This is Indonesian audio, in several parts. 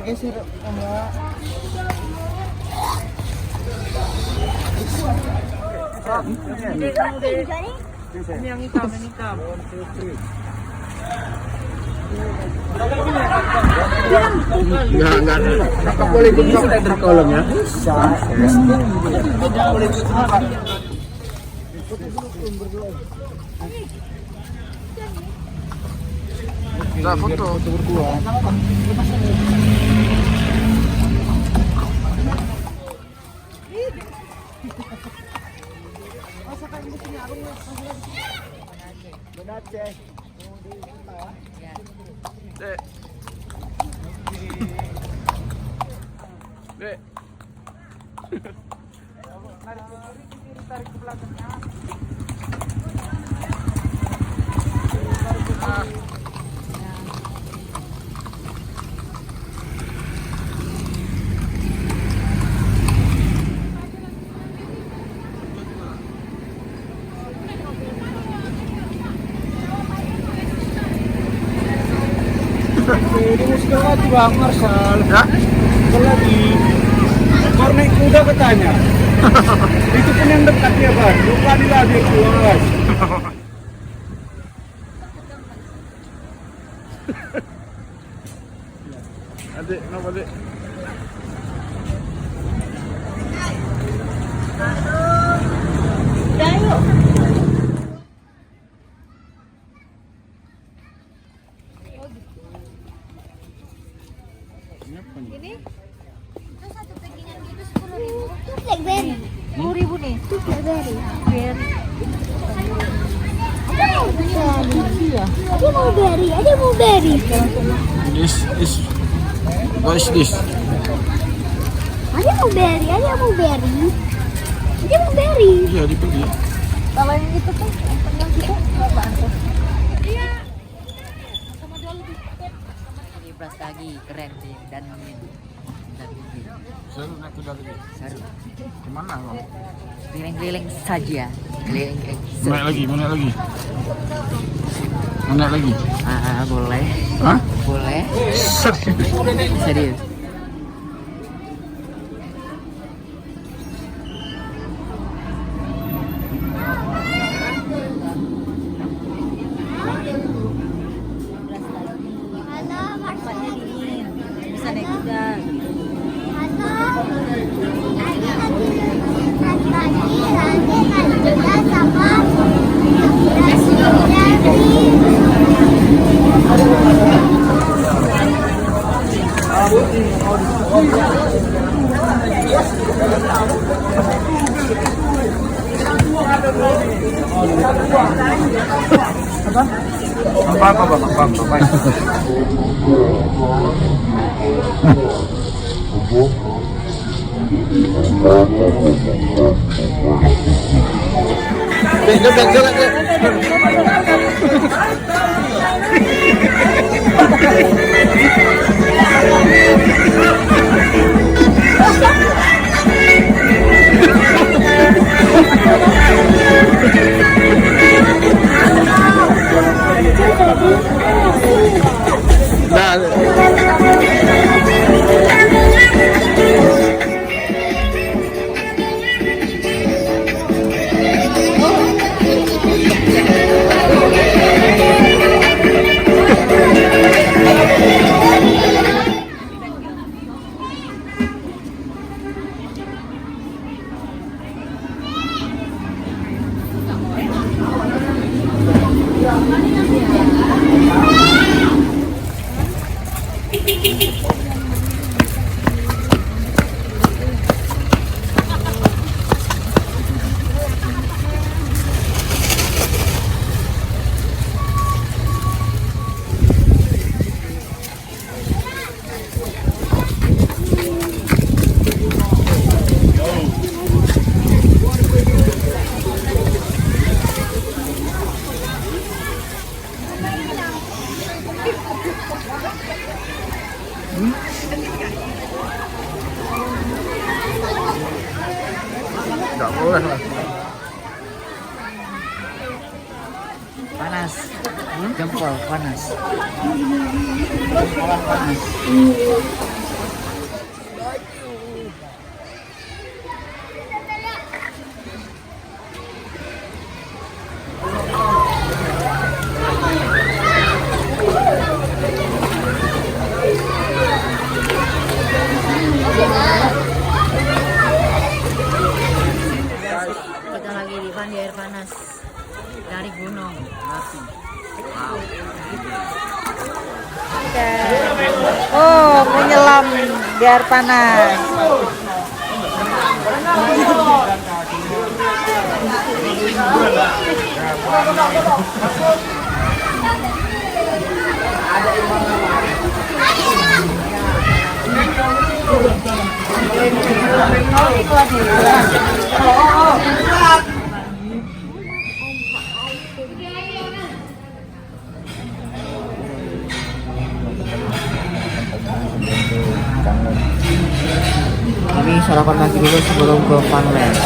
geser enggak. Ini yang hitam, yang hitam. Enggak. Kakak boleh buka tender kolomnya? Bisa. Boleh buka. Enggak foto berdua. Dek. Dek. Tarik ke belakangnya. Ini musikal lagi Bang Marsal. Ya? Musikal lagi. Baru naik kuda katanya. Itu pun yang dekat ya Bang. Lupa di lagi keluar. Adik, kenapa adik? Ini itu satu pakingan gitu 10.000. Itu blackberry. 10.000 nih. Itu blackberry. Ada mau berry. This what is this? Ada mau berry. Iya, dibeli. Kalau yang itu tuh, yang gitu apaan tuh? Iya. Ini Brastagi keren sih dan ini. Seru naik kuda lagi. Seru. Kemana bang? Keliling-keliling saja. Keliling-keliling. Mau naik lagi? Boleh. Hah? Boleh. Serius. Bisa naik kuda. Apa bang? Nggak boleh lah. Panas. Jempol panas. Panas. Oh, menyelam biar panas. Kami sarapan pagi dulu sebelum ke Funland.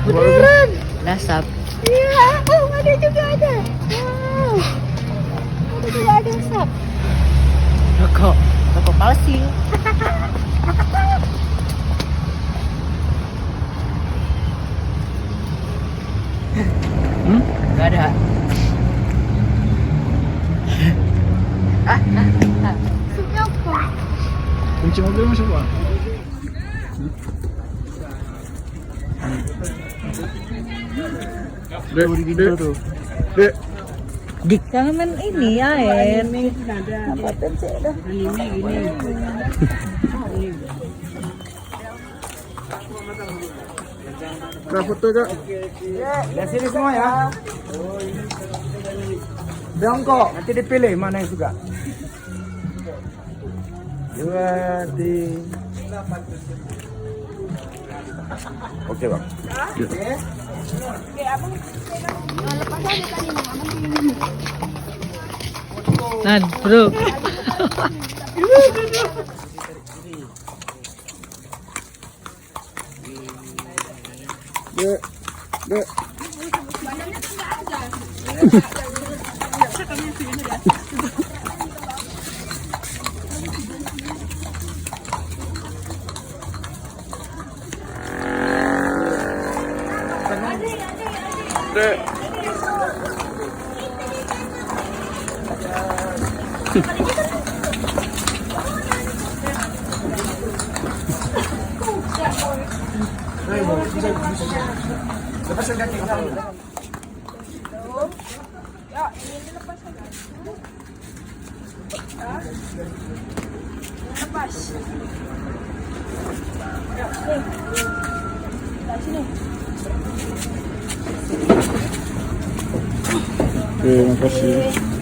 Beneran? Nasab. Iya, oh ada juga ada. Wow. Ada juga ada sap. Rokok palsu. Gak ada. mobil masuk Pak. Dek, dek, dek. Jangan main ini air. Kak foto Kak. Lihat sini semua ya. Jongkok, nanti dipilih mana yang suka. 2, 3. Oke bang. Nan, bro. Dek, dek. Dek. Lepaskan kaki kamu. Oke, makasih.